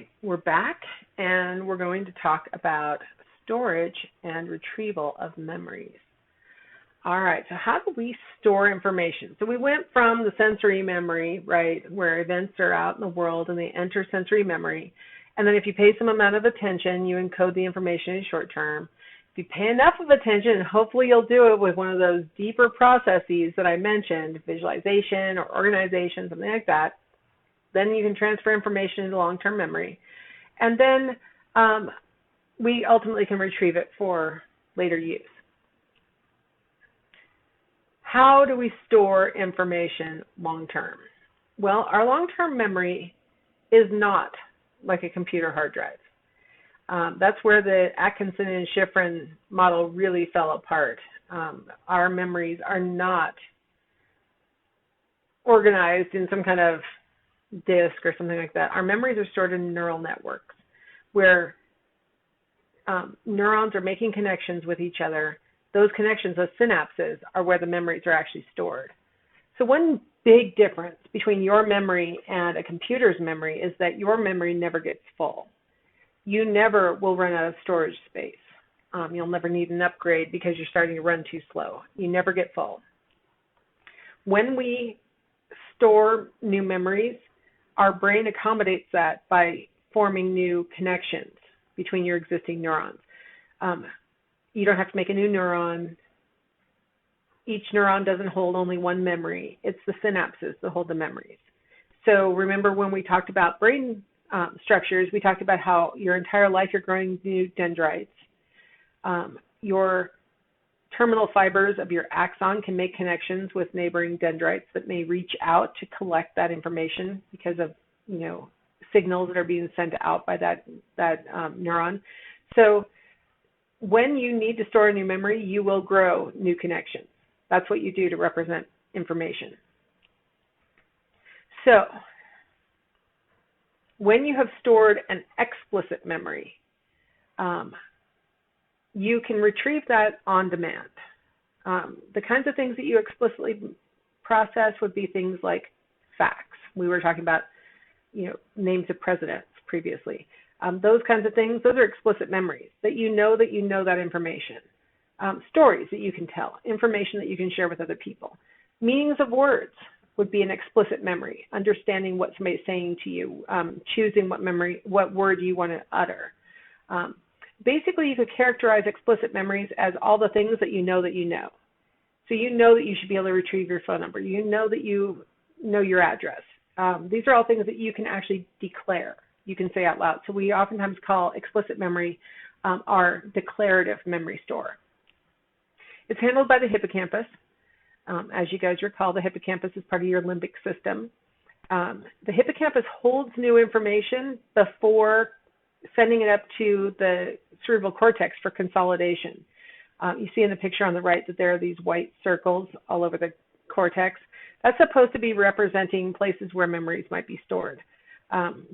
right, we're back, and we're going to talk about storage and retrieval of memories. All right, so how do we store information? So we went from the sensory memory, right, where events are out in the world and they enter sensory memory. And then if you pay some amount of attention, you encode the information in short term. If you pay enough of attention, and hopefully you'll do it with one of those deeper processes that I mentioned, visualization or organization, something like that, then you can transfer information into long-term memory. And then we ultimately can retrieve it for later use. How do we store information long-term? Well, our long-term memory is not like a computer hard drive. That's where the Atkinson and Shiffrin model really fell apart. Our memories are not organized in some kind of disk or something like that. Our memories are stored in neural networks where neurons are making connections with each other. Those connections, those synapses, are where the memories are actually stored. So one big difference between your memory and a computer's memory is that your memory never gets full. You never will run out of storage space. You'll never need an upgrade because you're starting to run too slow. You never get full. When we store new memories, our brain accommodates that by forming new connections between your existing neurons. You don't have to make a new neuron. Each neuron doesn't hold only one memory. It's the synapses that hold the memories. So remember when we talked about brain structures, we talked about how your entire life you're growing new dendrites. Your terminal fibers of your axon can make connections with neighboring dendrites that may reach out to collect that information because of, signals that are being sent out by that neuron. So when you need to store a new memory, you will grow new connections. That's what you do to represent information. So when you have stored an explicit memory, you can retrieve that on demand. The kinds of things that you explicitly process would be things like facts. We were talking about, names of presidents previously. Those kinds of things, those are explicit memories, that you know that information. Stories that you can tell, information that you can share with other people. Meanings of words would be an explicit memory, understanding what somebody's saying to you, choosing what word you want to utter. Basically, you could characterize explicit memories as all the things that you know that you know. So you know that you should be able to retrieve your phone number. You know that you know your address. These are all things that you can actually declare. You can say out loud. So we oftentimes call explicit memory our declarative memory store. It's handled by the hippocampus. As you guys recall, the hippocampus is part of your limbic system. The hippocampus holds new information before sending it up to the cerebral cortex for consolidation. You see in the picture on the right that there are these white circles all over the cortex. That's supposed to be representing places where memories might be stored.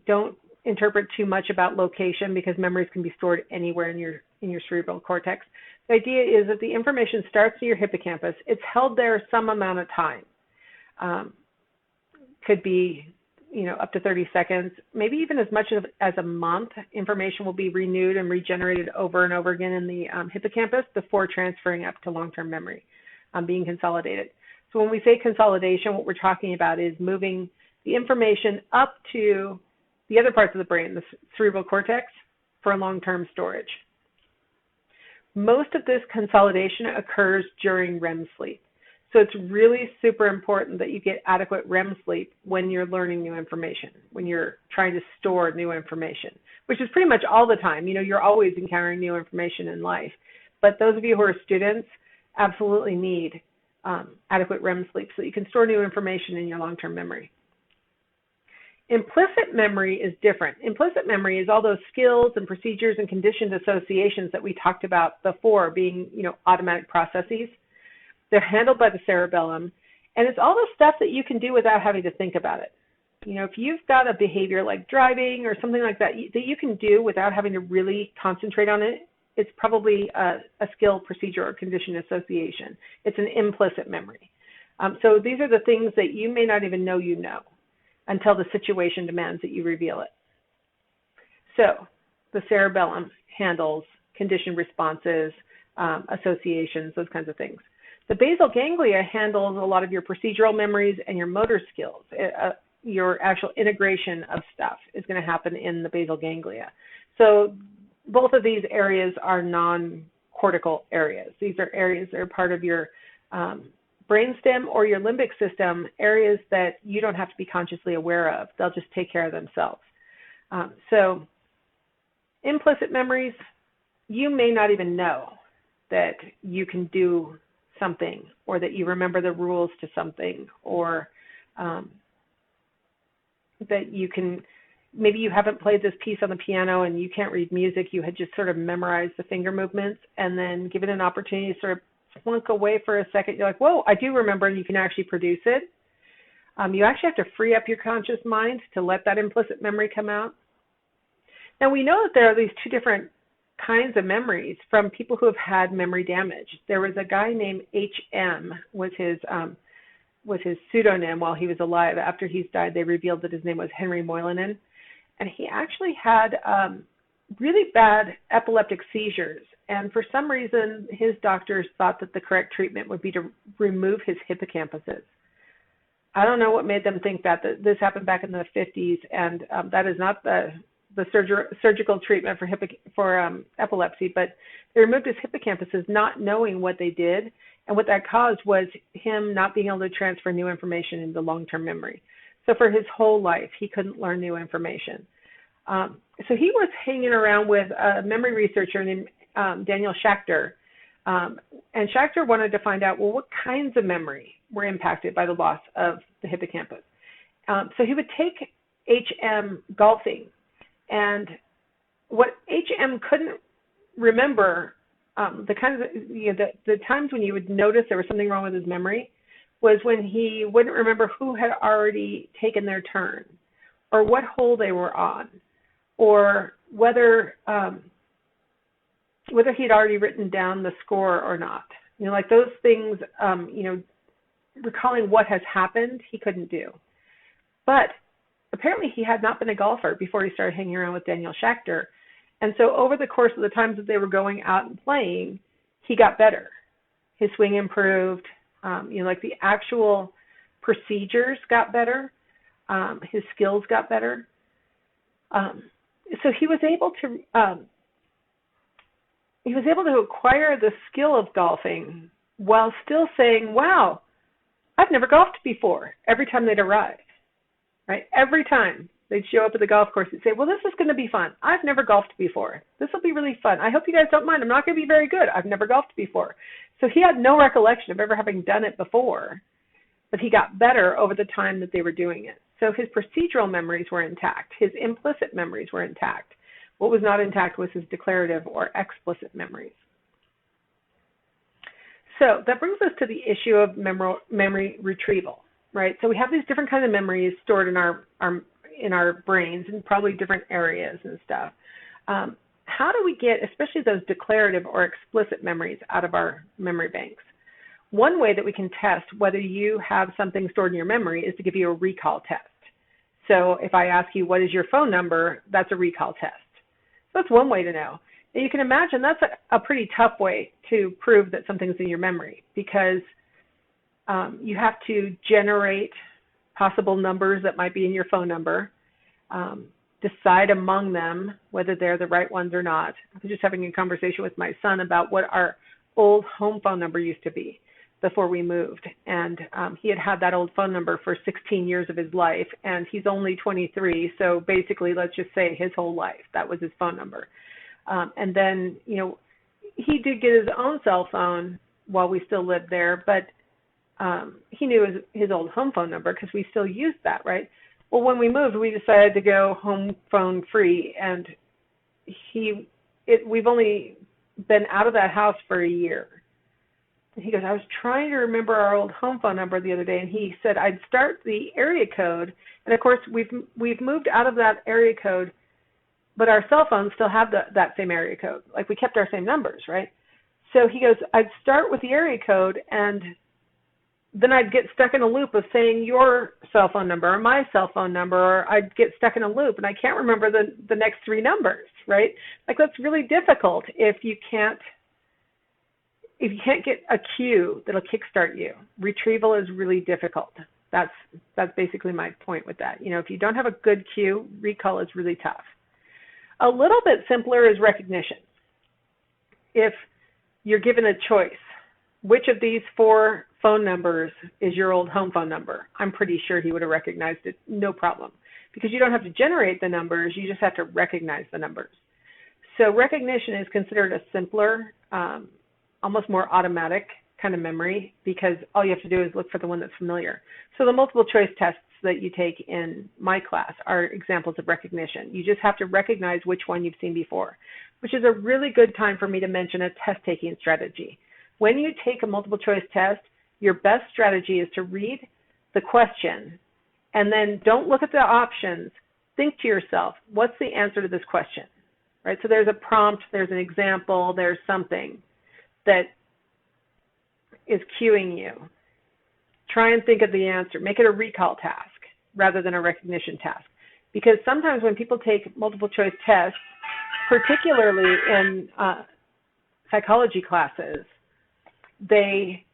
Don't interpret too much about location because memories can be stored anywhere in your cerebral cortex. The idea is that the information starts in your hippocampus. It's held there some amount of time. Could be, up to 30 seconds, maybe even as much as a month. Information will be renewed and regenerated over and over again in the hippocampus before transferring up to long-term memory, being consolidated. So when we say consolidation, what we're talking about is moving the information up to the other parts of the brain, the cerebral cortex, for long-term storage. Most of this consolidation occurs during REM sleep. So it's really super important that you get adequate REM sleep when you're learning new information, when you're trying to store new information, which is pretty much all the time. You're always encountering new information in life. But those of you who are students absolutely need adequate REM sleep so that you can store new information in your long-term memory. Implicit memory is different. Implicit memory is all those skills and procedures and conditioned associations that we talked about before being, automatic processes. They're handled by the cerebellum, and it's all the stuff that you can do without having to think about it. If you've got a behavior like driving or something like that that you can do without having to really concentrate on it, it's probably a skill, procedure, or condition association. It's an implicit memory. So these are the things that you may not even know you know until the situation demands that you reveal it. So the cerebellum handles conditioned responses, associations, those kinds of things. The basal ganglia handles a lot of your procedural memories and your motor skills. Your actual integration of stuff is going to happen in the basal ganglia. So both of these areas are non-cortical areas. These are areas that are part of your brainstem or your limbic system, areas that you don't have to be consciously aware of. They'll just take care of themselves. So implicit memories, you may not even know that you can do something, or that you remember the rules to something, or that you can, maybe you haven't played this piece on the piano and you can't read music, you had just sort of memorized the finger movements, and then given an opportunity to sort of slunk away for a second, you're like, whoa, I do remember, and you can actually produce it. You actually have to free up your conscious mind to let that implicit memory come out. Now, we know that there are these two different kinds of memories from people who have had memory damage. There was a guy named H.M. was his pseudonym while he was alive. After he's died, they revealed that his name was Henry Moynihan, and he actually had really bad epileptic seizures. And for some reason, his doctors thought that the correct treatment would be to remove his hippocampuses. I don't know what made them think that. This happened back in the 50s, and that is not the surgical treatment for epilepsy, but they removed his hippocampuses not knowing what they did, and what that caused was him not being able to transfer new information into long-term memory. So for his whole life, he couldn't learn new information. So he was hanging around with a memory researcher named Daniel Schachter, and Schachter wanted to find out, well, what kinds of memory were impacted by the loss of the hippocampus. So he would take H.M. golfing, and what H.M. couldn't remember, the kinds of, the times when you would notice there was something wrong with his memory, was when he wouldn't remember who had already taken their turn, or what hole they were on, or whether he'd already written down the score or not. Like those things, recalling what has happened, he couldn't do. But apparently he had not been a golfer before he started hanging around with Daniel Schachter. And so over the course of the times that they were going out and playing, he got better. His swing improved, like the actual procedures got better, his skills got better. So he was able to acquire the skill of golfing while still saying, wow, I've never golfed before, every time they'd arrive, right? Every time they'd show up at the golf course, he'd say, well, this is going to be fun. I've never golfed before. This will be really fun. I hope you guys don't mind. I'm not going to be very good. I've never golfed before. So he had no recollection of ever having done it before, but he got better over the time that they were doing it. So his procedural memories were intact. His implicit memories were intact. What was not intact was his declarative or explicit memories. So that brings us to the issue of memory retrieval, right? So we have these different kinds of memories stored in our brains in probably different areas and stuff. How do we get, especially those declarative or explicit memories, out of our memory banks? One way that we can test whether you have something stored in your memory is to give you a recall test. So if I ask you, what is your phone number, that's a recall test. So that's one way to know. Now you can imagine that's a pretty tough way to prove that something's in your memory, because you have to generate possible numbers that might be in your phone number, decide among them whether they're the right ones or not. I was just having a conversation with my son about what our old home phone number used to be before we moved. And he had that old phone number for 16 years of his life, and he's only 23. So basically, let's just say his whole life, that was his phone number. And then, he did get his own cell phone while we still lived there, but he knew his old home phone number because we still used that, right? Well, when we moved, we decided to go home phone free, and we've only been out of that house for a year. And he goes, I was trying to remember our old home phone number the other day, and he said I'd start the area code, and of course we've moved out of that area code, but our cell phones still have that same area code. Like, we kept our same numbers, right? So he goes, I'd start with the area code, and then I'd get stuck in a loop of saying your cell phone number or my cell phone number, or I'd get stuck in a loop and I can't remember the next three numbers, right? Like, that's really difficult if you can't get a cue that'll kickstart you. Retrieval is really difficult. That's basically my point with that. You know, if you don't have a good cue, recall is really tough. A little bit simpler is recognition. If you're given a choice, which of these four phone numbers is your old home phone number? I'm pretty sure he would have recognized it, no problem. Because you don't have to generate the numbers, you just have to recognize the numbers. So recognition is considered a simpler, almost more automatic kind of memory, because all you have to do is look for the one that's familiar. So the multiple choice tests that you take in my class are examples of recognition. You just have to recognize which one you've seen before, which is a really good time for me to mention a test-taking strategy. When you take a multiple choice test, your best strategy is to read the question and then don't look at the options. Think to yourself, what's the answer to this question? Right? So there's a prompt, there's an example, there's something that is cueing you. Try and think of the answer. Make it a recall task rather than a recognition task. Because sometimes when people take multiple choice tests, particularly in psychology classes, they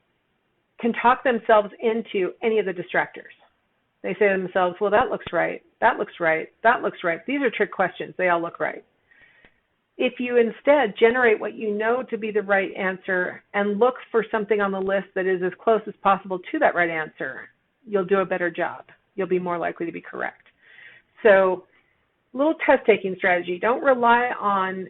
can talk themselves into any of the distractors. They say to themselves, well, that looks right, that looks right, that looks right. These are trick questions. They all look right. If you instead generate what you know to be the right answer and look for something on the list that is as close as possible to that right answer, you'll do a better job. You'll be more likely to be correct. So, little test-taking strategy. Don't rely on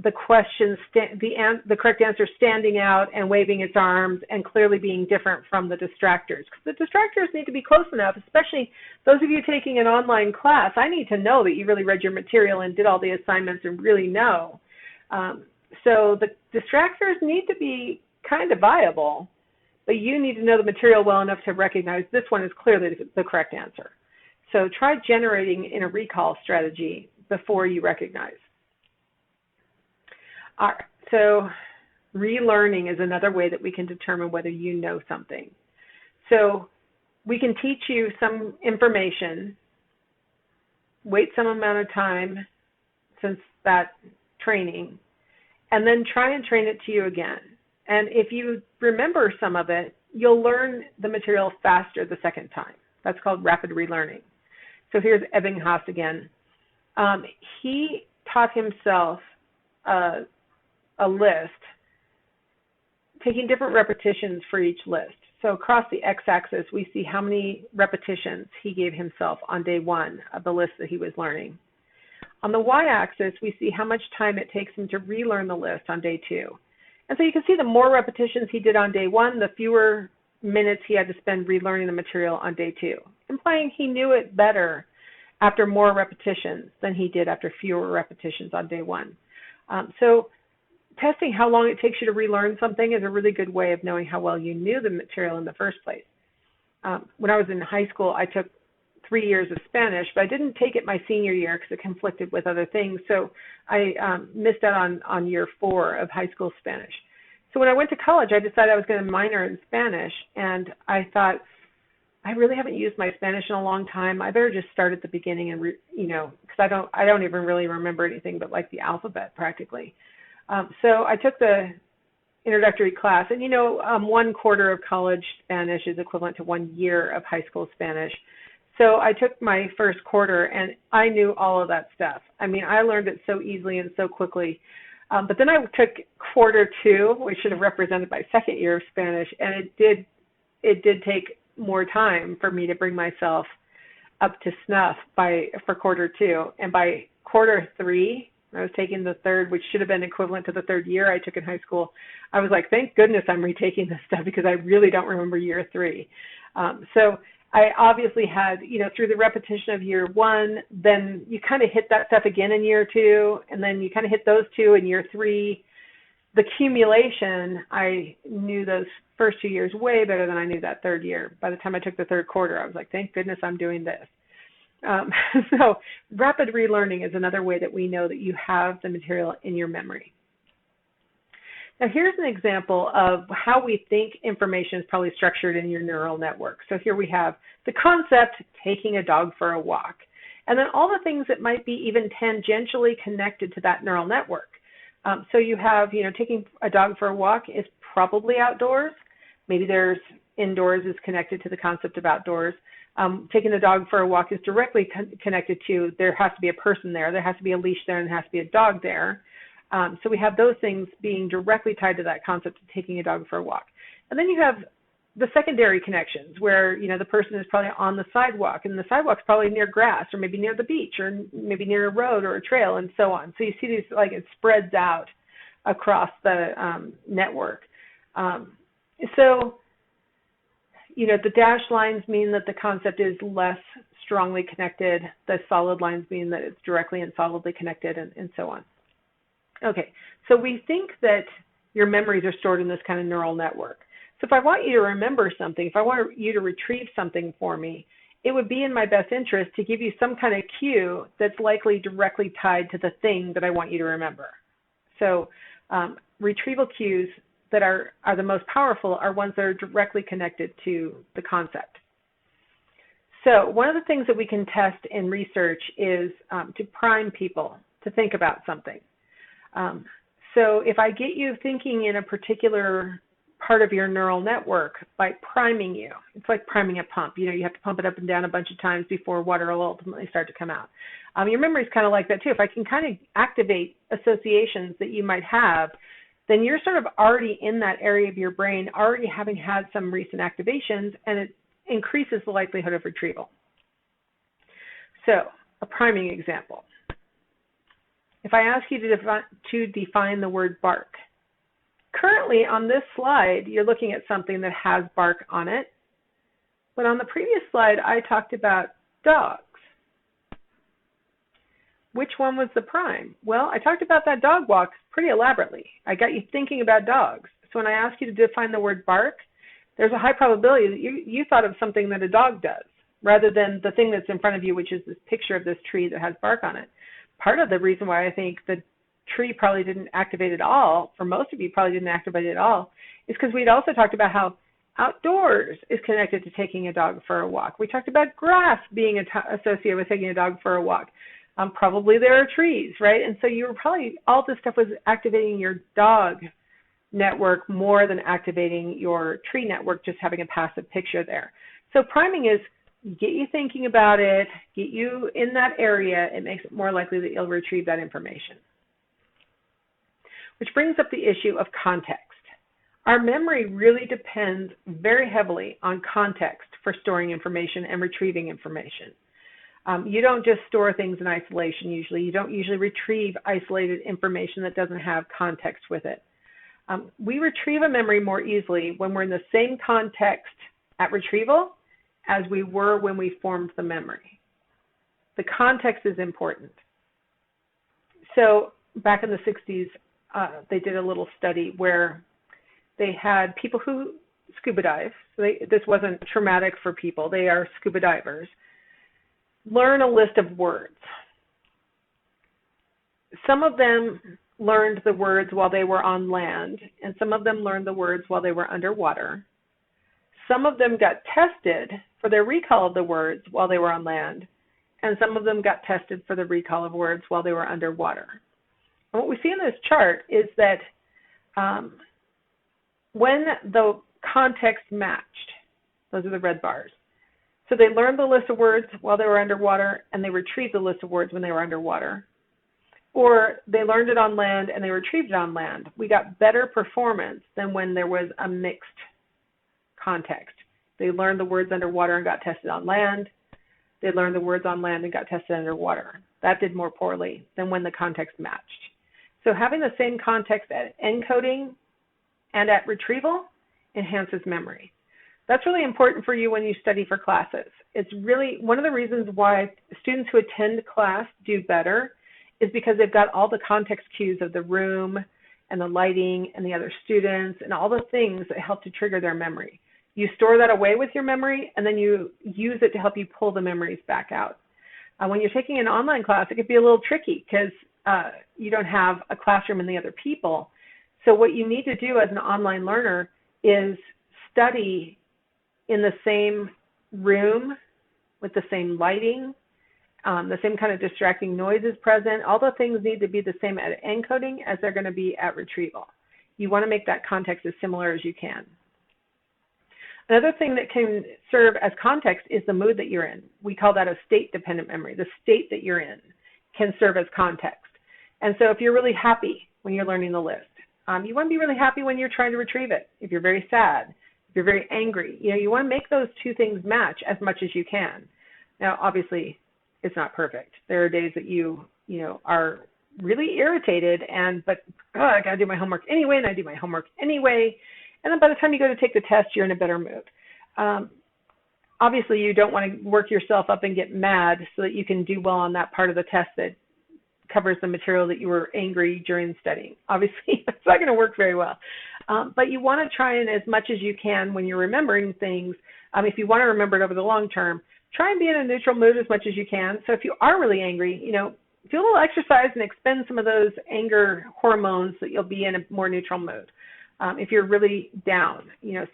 the question, the correct answer standing out and waving its arms and clearly being different from the distractors. Because the distractors need to be close enough, especially those of you taking an online class. I need to know that you really read your material and did all the assignments and really know. So the distractors need to be kind of viable, but you need to know the material well enough to recognize this one is clearly the correct answer. So try generating in a recall strategy before you recognize. All right, so relearning is another way that we can determine whether you know something. So we can teach you some information, wait some amount of time since that training, and then try and train it to you again. And if you remember some of it, you'll learn the material faster the second time. That's called rapid relearning. So here's Ebbinghaus again. He taught himself a list, taking different repetitions for each list. So across the x-axis, we see how many repetitions he gave himself on day one of the list that he was learning. On the y-axis, we see how much time it takes him to relearn the list on day two. And so you can see the more repetitions he did on day one, the fewer minutes he had to spend relearning the material on day two, implying he knew it better after more repetitions than he did after fewer repetitions on day one. So testing how long it takes you to relearn something is a really good way of knowing how well you knew the material in the first place. When I was in high school, I took 3 years of Spanish, but I didn't take it my senior year because it conflicted with other things. So I missed out on year 4 of high school Spanish. So when I went to college, I decided I was going to minor in Spanish, and I thought, I really haven't used my Spanish in a long time. I better just start at the beginning and, because I don't even really remember anything but like the alphabet practically. So I took the introductory class, and 1 quarter of college Spanish is equivalent to 1 year of high school Spanish. So I took my first quarter, and I knew all of that stuff. I mean, I learned it so easily and so quickly. But then I took quarter 2, which should have represented my second year of Spanish, and it did take more time for me to bring myself up to snuff for quarter 2. And by quarter 3, I was taking the third, which should have been equivalent to the third year I took in high school. I was like, thank goodness I'm retaking this stuff because I really don't remember year 3. So I obviously had, through the repetition of year 1, then you kind of hit that stuff again in year 2, and then you kind of hit those 2 in year 3. The accumulation, I knew those first 2 years way better than I knew that third year. By the time I took the third quarter, I was like, thank goodness I'm doing this. So rapid relearning is another way that we know that you have the material in your memory. Now here's an example of how we think information is probably structured in your neural network. So here we have the concept, taking a dog for a walk, and then all the things that might be even tangentially connected to that neural network. So you have, taking a dog for a walk is probably outdoors. Maybe there's indoors is connected to the concept of outdoors. Taking a dog for a walk is directly connected to there has to be a person there, there has to be a leash there, and there has to be a dog there. So we have those things being directly tied to that concept of taking a dog for a walk. And then you have the secondary connections where, the person is probably on the sidewalk, and the sidewalk's probably near grass or maybe near the beach or maybe near a road or a trail and so on. So you see these, like it spreads out across the network. The dashed lines mean that the concept is less strongly connected. The solid lines mean that it's directly and solidly connected, and so on. Okay, so we think that your memories are stored in this kind of neural network. So if I want you to remember something, if I want you to retrieve something for me, it would be in my best interest to give you some kind of cue that's likely directly tied to the thing that I want you to remember. So retrieval cues that are the most powerful are ones that are directly connected to the concept. So one of the things that we can test in research is to prime people to think about something. So if I get you thinking in a particular part of your neural network by priming you, it's like priming a pump. You have to pump it up and down a bunch of times before water will ultimately start to come out. Your memory is kind of like that too. If I can kind of activate associations that you might have, then you're sort of already in that area of your brain, already having had some recent activations, and it increases the likelihood of retrieval. So, a priming example. If I ask you to define the word bark, currently on this slide, you're looking at something that has bark on it, but on the previous slide, I talked about dogs. Which one was the prime? Well, I talked about that dog walk pretty elaborately. I got you thinking about dogs. So when I ask you to define the word bark, there's a high probability that you thought of something that a dog does, rather than the thing that's in front of you, which is this picture of this tree that has bark on it. Part of the reason why I think the tree probably didn't activate at all, for most of you probably didn't activate at all, is because we'd also talked about how outdoors is connected to taking a dog for a walk. We talked about grass being associated with taking a dog for a walk. Probably there are trees, right? And so you were probably, all this stuff was activating your dog network more than activating your tree network, just having a passive picture there. So priming is get you thinking about it, get you in that area. It makes it more likely that you'll retrieve that information. Which brings up the issue of context. Our memory really depends very heavily on context for storing information and retrieving information. You don't just store things in isolation usually. You don't usually retrieve isolated information that doesn't have context with it. We retrieve a memory more easily when we're in the same context at retrieval as we were when we formed the memory. The context is important. So back in the 60s, they did a little study where they had people who scuba dive. So this wasn't traumatic for people. They are scuba divers. Learn a list of words. Some of them learned the words while they were on land, and some of them learned the words while they were underwater. Some of them got tested for their recall of the words while they were on land, and some of them got tested for the recall of words while they were underwater. And what we see in this chart is that when the context matched, those are the red bars, so they learned the list of words while they were underwater, and they retrieved the list of words when they were underwater. Or they learned it on land and they retrieved it on land. We got better performance than when there was a mixed context. They learned the words underwater and got tested on land. They learned the words on land and got tested underwater. That did more poorly than when the context matched. So having the same context at encoding and at retrieval enhances memory. That's really important for you when you study for classes. It's really one of the reasons why students who attend class do better is because they've got all the context cues of the room and the lighting and the other students and all the things that help to trigger their memory. You store that away with your memory, and then you use it to help you pull the memories back out. When you're taking an online class, it could be a little tricky because you don't have a classroom and the other people. So what you need to do as an online learner is study in the same room with the same lighting, the same kind of distracting noise is present. All the things need to be the same at encoding as they're going to be at retrieval. You want to make that context as similar as you can. Another thing that can serve as context is the mood that you're in. We call that a state-dependent memory. The state that you're in can serve as context. And so if you're really happy when you're learning the list, you want to be really happy when you're trying to retrieve it. If you're very sad, if you're very angry, you want to make those two things match as much as you can. Now, obviously, it's not perfect. There are days that you are really irritated, but I got to do my homework anyway, and I do my homework anyway. And then by the time you go to take the test, you're in a better mood. Obviously, you don't want to work yourself up and get mad so that you can do well on that part of the test that covers the material that you were angry during studying. Obviously, that's not going to work very well. But you want to try and as much as you can when you're remembering things, if you want to remember it over the long term, try and be in a neutral mood as much as you can. So if you are really angry, do a little exercise and expend some of those anger hormones so that you'll be in a more neutral mood. If you're really down,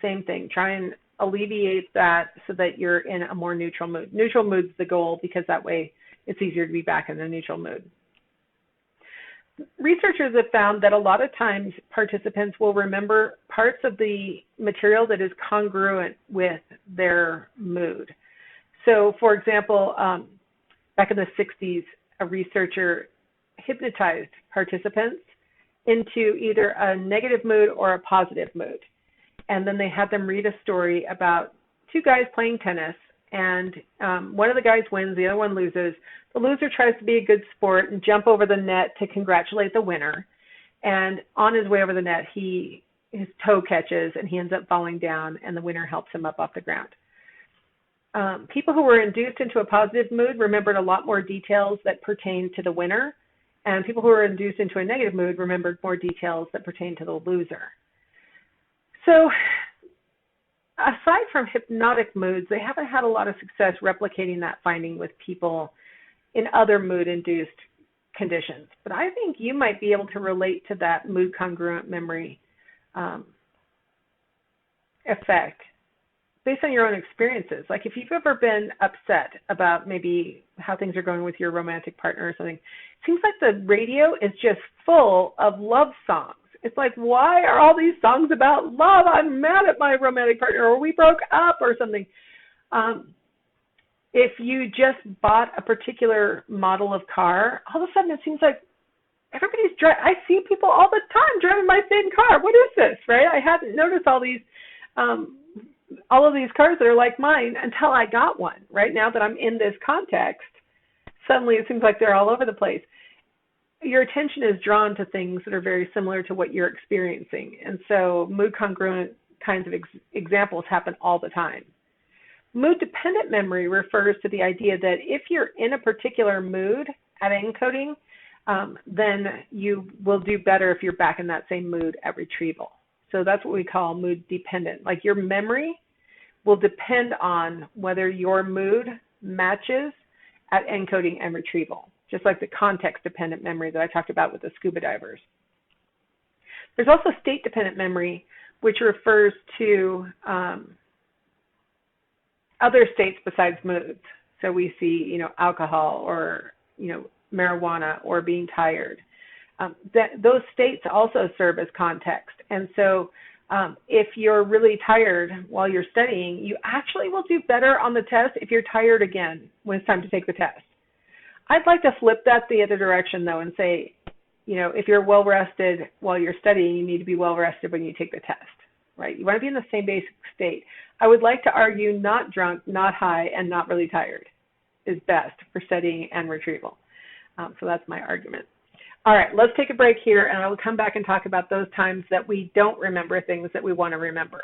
same thing. Try and alleviate that so that you're in a more neutral mood. Neutral mood's the goal because that way it's easier to be back in a neutral mood. Researchers have found that a lot of times participants will remember parts of the material that is congruent with their mood. So, for example, back in the 60s, a researcher hypnotized participants into either a negative mood or a positive mood. And then they had them read a story about two guys playing tennis, and one of the guys wins, the other one loses. The loser tries to be a good sport and jump over the net to congratulate the winner. And on his way over the net, his toe catches and he ends up falling down, and the winner helps him up off the ground. People who were induced into a positive mood remembered a lot more details that pertained to the winner, and people who were induced into a negative mood remembered more details that pertained to the loser. So, aside from hypnotic moods, they haven't had a lot of success replicating that finding with people in other mood-induced conditions. But I think you might be able to relate to that mood-congruent memory effect based on your own experiences. Like if you've ever been upset about maybe how things are going with your romantic partner or something, it seems like the radio is just full of love songs. It's like, why are all these songs about love? I'm mad at my romantic partner, or we broke up or something. If you just bought a particular model of car, all of a sudden it seems like everybody's driving. I see people all the time driving my same car. What is this, right? I hadn't noticed all of these cars that are like mine until I got one. Right now that I'm in this context, suddenly it seems like they're all over the place. Your attention is drawn to things that are very similar to what you're experiencing. And so mood congruent kinds of examples happen all the time. Mood-dependent memory refers to the idea that if you're in a particular mood at encoding, then you will do better if you're back in that same mood at retrieval. So that's what we call mood-dependent. Like your memory will depend on whether your mood matches at encoding and retrieval, just like the context-dependent memory that I talked about with the scuba divers. There's also state-dependent memory, which refers to other states besides moods. So we see, alcohol or, marijuana or being tired. Those states also serve as context. And so if you're really tired while you're studying, you actually will do better on the test if you're tired again when it's time to take the test. I'd like to flip that the other direction, though, and say, if you're well-rested while you're studying, you need to be well-rested when you take the test, right? You want to be in the same basic state. I would like to argue not drunk, not high, and not really tired is best for studying and retrieval. So that's my argument. All right, let's take a break here, and I will come back and talk about those times that we don't remember things that we want to remember.